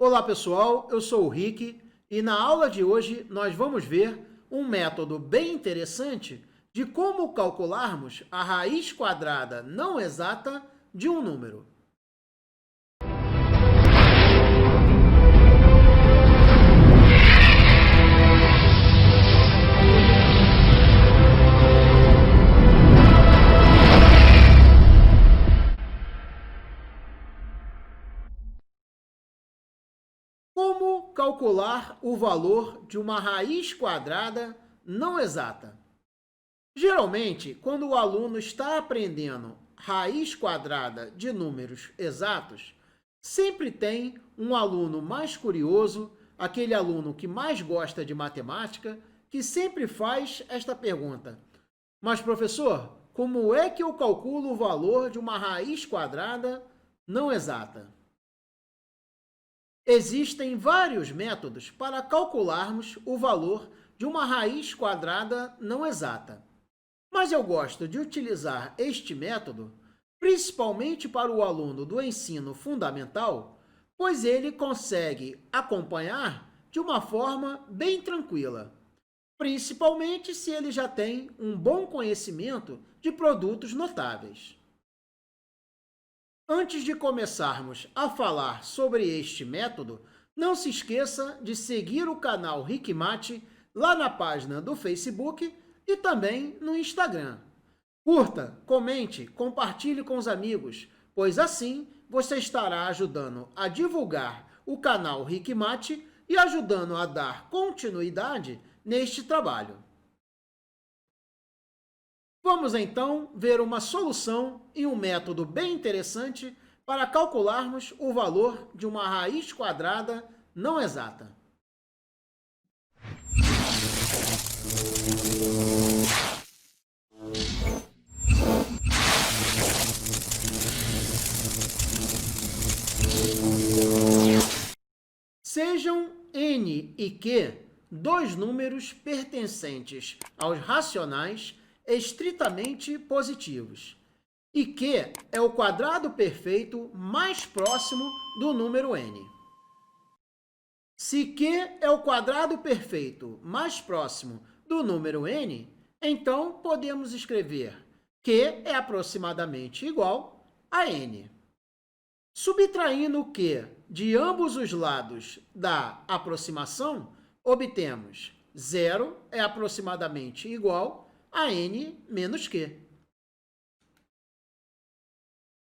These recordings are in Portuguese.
Olá pessoal, eu sou o Rick e na aula de hoje nós vamos ver um método bem interessante de como calcularmos a raiz quadrada não exata de um número. Como calcular o valor de uma raiz quadrada não exata? Geralmente, quando o aluno está aprendendo raiz quadrada de números exatos, sempre tem um aluno mais curioso, aquele aluno que mais gosta de matemática, que sempre faz esta pergunta: mas professor, como é que eu calculo o valor de uma raiz quadrada não exata? Existem vários métodos para calcularmos o valor de uma raiz quadrada não exata, mas eu gosto de utilizar este método principalmente para o aluno do ensino fundamental, pois ele consegue acompanhar de uma forma bem tranquila, principalmente se ele já tem um bom conhecimento de produtos notáveis. Antes de começarmos a falar sobre este método, não se esqueça de seguir o canal Rickmate lá na página do Facebook e também no Instagram. Curta, comente, compartilhe com os amigos, pois assim você estará ajudando a divulgar o canal Rickmate e ajudando a dar continuidade neste trabalho. Vamos então ver uma solução e um método bem interessante para calcularmos o valor de uma raiz quadrada não exata. Sejam n e q dois números pertencentes aos racionais estritamente positivos, e q é o quadrado perfeito mais próximo do número n. Se q é o quadrado perfeito mais próximo do número n, então podemos escrever q é aproximadamente igual a n. Subtraindo o q de ambos os lados da aproximação, obtemos 0 é aproximadamente igual a n menos q.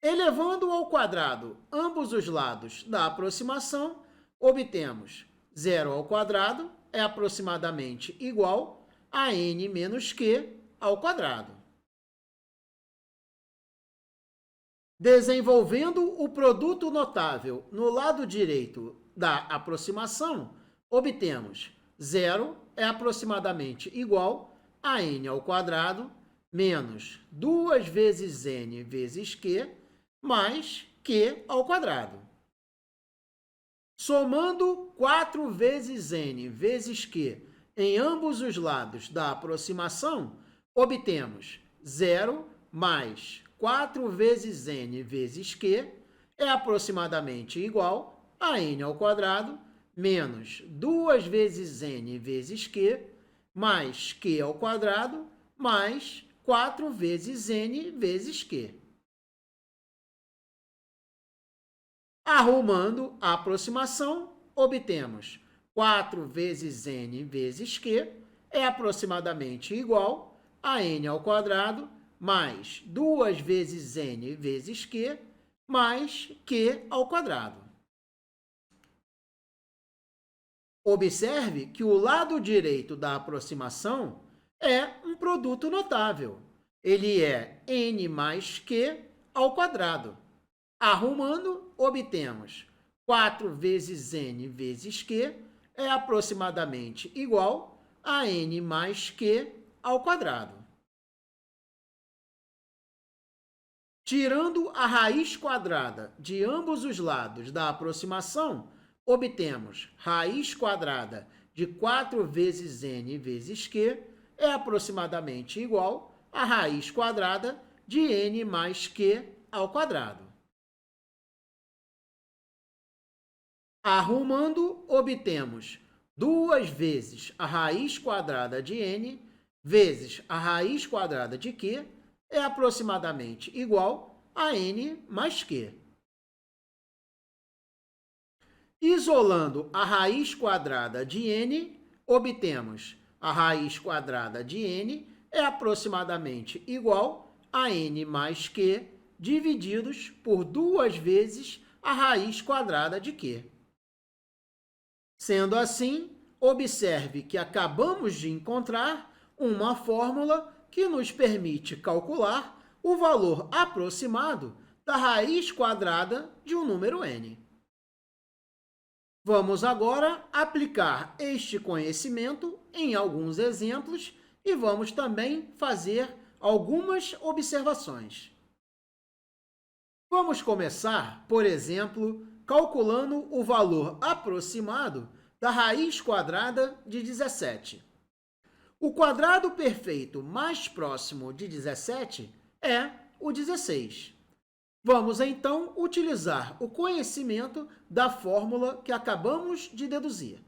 Elevando ao quadrado ambos os lados da aproximação, obtemos 0 ao quadrado é aproximadamente igual a n menos q ao quadrado. Desenvolvendo o produto notável no lado direito da aproximação, obtemos 0 é aproximadamente igual a n ao quadrado menos 2 vezes n vezes q mais q ao quadrado. Somando 4 vezes n vezes q em ambos os lados da aproximação, obtemos 0 mais 4 vezes n vezes q é aproximadamente igual a n ao quadrado menos 2 vezes n vezes q mais q ao quadrado mais 4 vezes n vezes q. Arrumando a aproximação, obtemos 4 vezes n vezes q é aproximadamente igual a n ao quadrado mais 2 vezes n vezes q mais q ao quadrado. Observe que o lado direito da aproximação é um produto notável. Ele é n mais q ao quadrado. Arrumando, obtemos 4 vezes n vezes q é aproximadamente igual a n mais q ao quadrado. Tirando a raiz quadrada de ambos os lados da aproximação, obtemos raiz quadrada de 4 vezes n vezes q é aproximadamente igual a raiz quadrada de n mais q ao quadrado. Arrumando, obtemos 2 vezes a raiz quadrada de n vezes a raiz quadrada de q é aproximadamente igual a n mais q. Isolando a raiz quadrada de n, obtemos a raiz quadrada de n é aproximadamente igual a n mais q divididos por 2 vezes a raiz quadrada de q. Sendo assim, observe que acabamos de encontrar uma fórmula que nos permite calcular o valor aproximado da raiz quadrada de um número n. Vamos agora aplicar este conhecimento em alguns exemplos e vamos também fazer algumas observações. Vamos começar, por exemplo, calculando o valor aproximado da raiz quadrada de 17. O quadrado perfeito mais próximo de 17 é o 16. Vamos, então, utilizar o conhecimento da fórmula que acabamos de deduzir.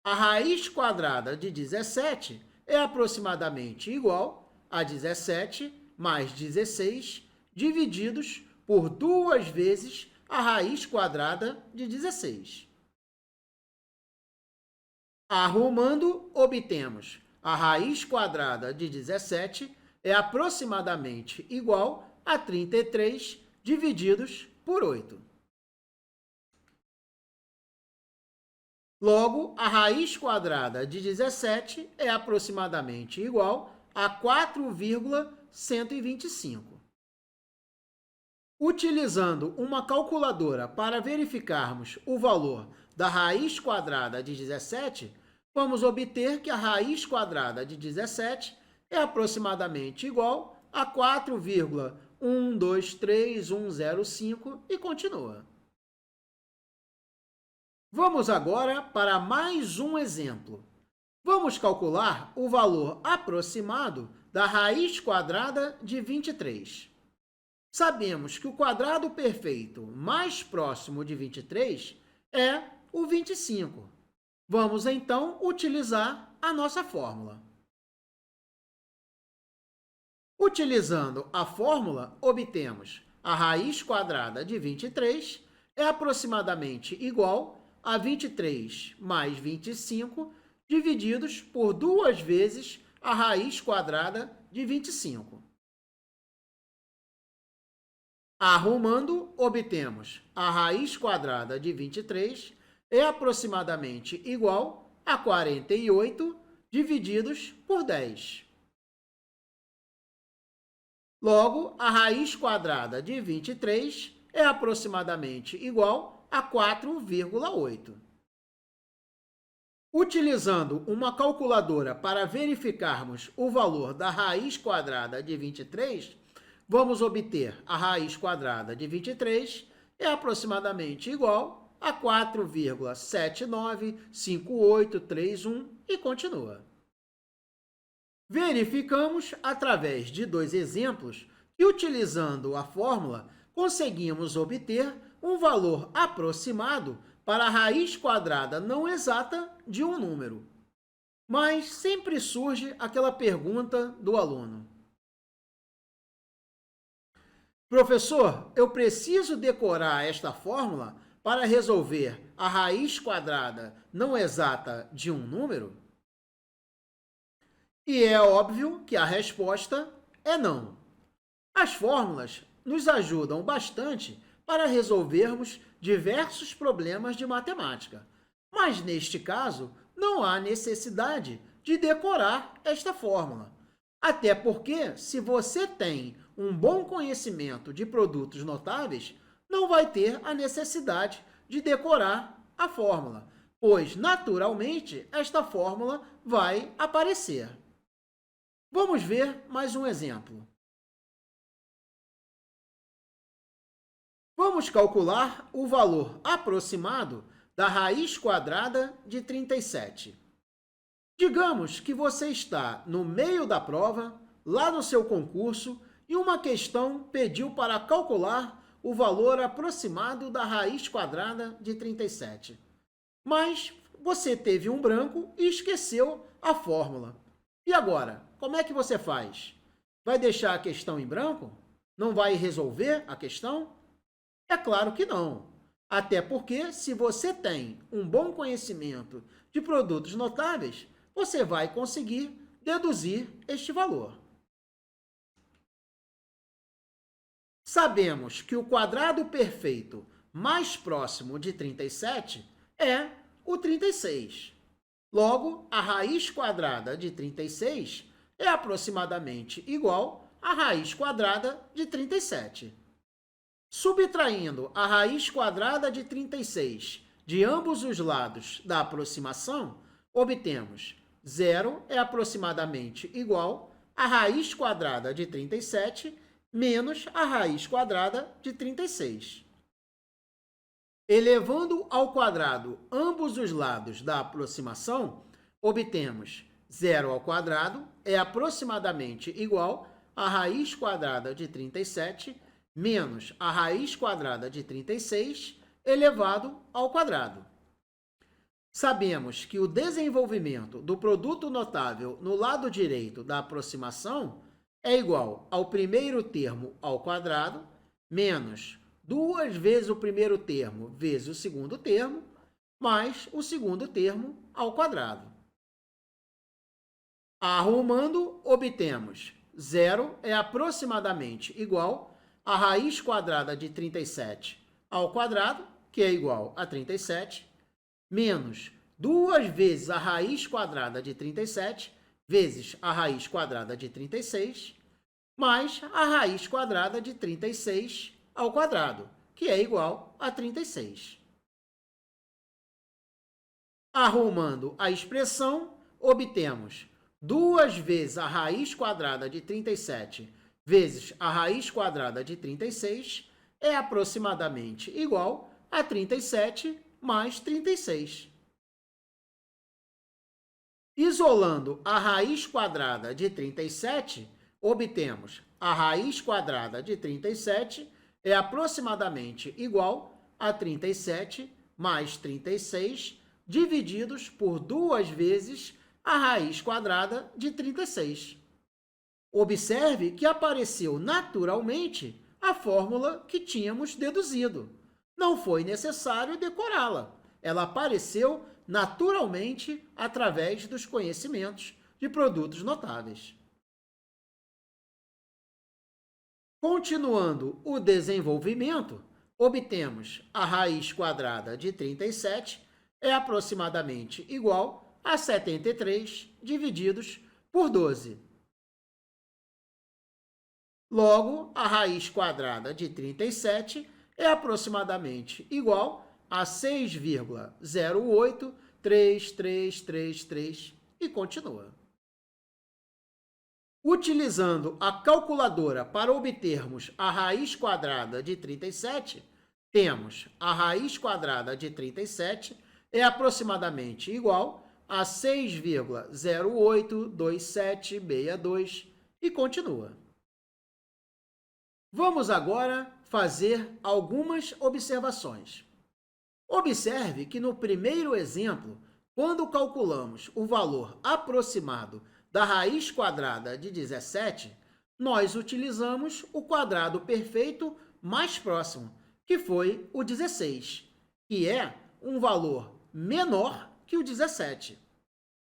A raiz quadrada de 17 é aproximadamente igual a 17 mais 16 divididos por 2 vezes a raiz quadrada de 16. Arrumando, obtemos a raiz quadrada de 17 é aproximadamente igual a 33 divididos por 8. Logo, a raiz quadrada de 17 é aproximadamente igual a 4,125. Utilizando uma calculadora para verificarmos o valor da raiz quadrada de 17, vamos obter que a raiz quadrada de 17 é aproximadamente igual a 4,123105 e continua. Vamos agora para mais um exemplo. Vamos calcular o valor aproximado da raiz quadrada de 23. Sabemos que o quadrado perfeito mais próximo de 23 é o 25. Vamos, então, utilizar a nossa fórmula. Utilizando a fórmula, obtemos a raiz quadrada de 23 é aproximadamente igual a 23 mais 25 divididos por 2 vezes a raiz quadrada de 25. Arrumando, obtemos a raiz quadrada de 23 é aproximadamente igual a 48 divididos por 10. Logo, a raiz quadrada de 23 é aproximadamente igual a 4,8. Utilizando uma calculadora para verificarmos o valor da raiz quadrada de 23, vamos obter a raiz quadrada de 23 é aproximadamente igual a 4,795831 e continua. Verificamos, através de 2 exemplos, que, utilizando a fórmula, conseguimos obter um valor aproximado para a raiz quadrada não exata de um número. Mas sempre surge aquela pergunta do aluno. Professor, eu preciso decorar esta fórmula para resolver a raiz quadrada não exata de um número? E é óbvio que a resposta é não. As fórmulas nos ajudam bastante para resolvermos diversos problemas de matemática, mas neste caso não há necessidade de decorar esta fórmula. Até porque, se você tem um bom conhecimento de produtos notáveis, não vai ter a necessidade de decorar a fórmula, pois, naturalmente, esta fórmula vai aparecer. Vamos ver mais um exemplo. Vamos calcular o valor aproximado da raiz quadrada de 37. Digamos que você está no meio da prova, lá no seu concurso, e uma questão pediu para calcular o valor aproximado da raiz quadrada de 37. Mas você teve um branco e esqueceu a fórmula. E agora, como é que você faz? Vai deixar a questão em branco? Não vai resolver a questão? É claro que não. Até porque, se você tem um bom conhecimento de produtos notáveis, você vai conseguir deduzir este valor. Sabemos que o quadrado perfeito mais próximo de 37 é o 36. Logo, a raiz quadrada de 36 é aproximadamente igual à raiz quadrada de 37. Subtraindo a raiz quadrada de 36 de ambos os lados da aproximação, obtemos 0 é aproximadamente igual à raiz quadrada de 37 menos a raiz quadrada de 36. Elevando ao quadrado ambos os lados da aproximação, obtemos 0 ao quadrado é aproximadamente igual à raiz quadrada de 37 menos a raiz quadrada de 36 elevado ao quadrado. Sabemos que o desenvolvimento do produto notável no lado direito da aproximação é igual ao primeiro termo ao quadrado menos 2 vezes o primeiro termo vezes o segundo termo mais o segundo termo ao quadrado. Arrumando, obtemos 0 é aproximadamente igual a raiz quadrada de 37 ao quadrado, que é igual a 37, menos 2 vezes a raiz quadrada de 37, vezes a raiz quadrada de 36, mais a raiz quadrada de 36 ao quadrado, que é igual a 36. Arrumando a expressão, obtemos 2 vezes a raiz quadrada de 37 vezes a raiz quadrada de 36 é aproximadamente igual a 37 mais 36. Isolando a raiz quadrada de 37, obtemos a raiz quadrada de 37 é aproximadamente igual a 37 mais 36 divididos por 2 vezes a raiz quadrada de 36. Observe que apareceu naturalmente a fórmula que tínhamos deduzido. Não foi necessário decorá-la. Ela apareceu naturalmente através dos conhecimentos de produtos notáveis. Continuando o desenvolvimento, obtemos a raiz quadrada de 37 é aproximadamente igual a 73 divididos por 12. Logo, a raiz quadrada de 37 é aproximadamente igual a 6,083333 e continua. Utilizando a calculadora para obtermos a raiz quadrada de 37, temos a raiz quadrada de 37 é aproximadamente igual a 6,082762 e continua. Vamos agora fazer algumas observações. Observe que no primeiro exemplo, quando calculamos o valor aproximado da raiz quadrada de 17, nós utilizamos o quadrado perfeito mais próximo, que foi o 16, que é um valor menor que o 17.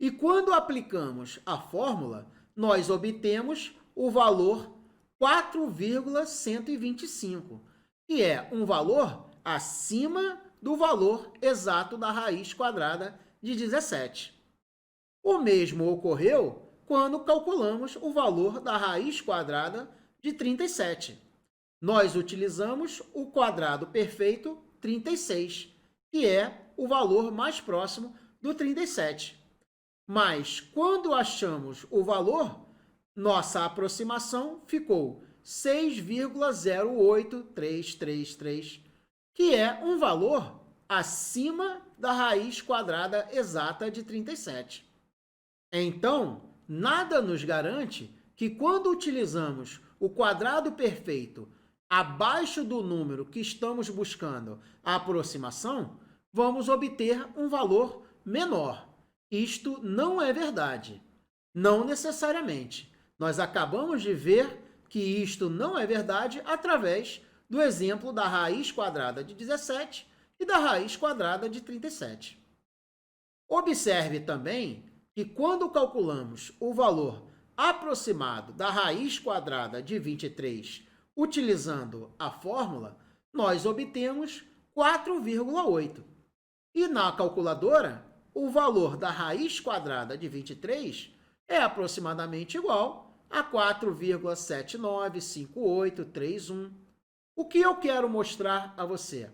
E quando aplicamos a fórmula, nós obtemos o valor 4,125, que é um valor acima do valor exato da raiz quadrada de 17. O mesmo ocorreu quando calculamos o valor da raiz quadrada de 37. Nós utilizamos o quadrado perfeito 36, que é o valor mais próximo do 37. Mas, quando achamos o valor, nossa aproximação ficou 6,08333, que é um valor acima da raiz quadrada exata de 37. Então, nada nos garante que quando utilizamos o quadrado perfeito abaixo do número que estamos buscando a aproximação, vamos obter um valor menor. Isto não é verdade. Não necessariamente. Nós acabamos de ver que isto não é verdade através do exemplo da raiz quadrada de 17 e da raiz quadrada de 37. Observe também que quando calculamos o valor aproximado da raiz quadrada de 23 utilizando a fórmula, nós obtemos 4,8. E na calculadora, o valor da raiz quadrada de 23 é aproximadamente igual a 4,795831. O que eu quero mostrar a você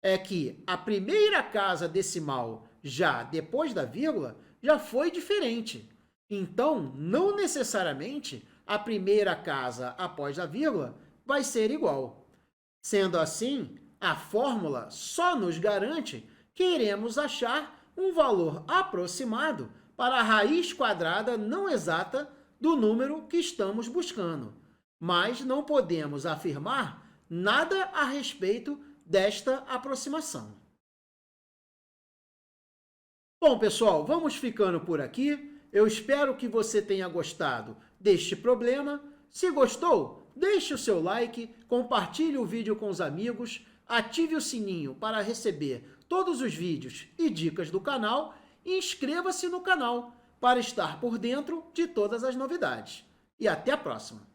é que a primeira casa decimal, já depois da vírgula, já foi diferente. Então, não necessariamente a primeira casa após a vírgula vai ser igual. Sendo assim, a fórmula só nos garante que iremos achar um valor aproximado para a raiz quadrada não exata do número que estamos buscando. Mas não podemos afirmar nada a respeito desta aproximação. Bom, pessoal, vamos ficando por aqui. Eu espero que você tenha gostado deste problema. Se gostou, deixe o seu like, compartilhe o vídeo com os amigos, ative o sininho para receber todos os vídeos e dicas do canal e inscreva-se no canal para estar por dentro de todas as novidades. E até a próxima!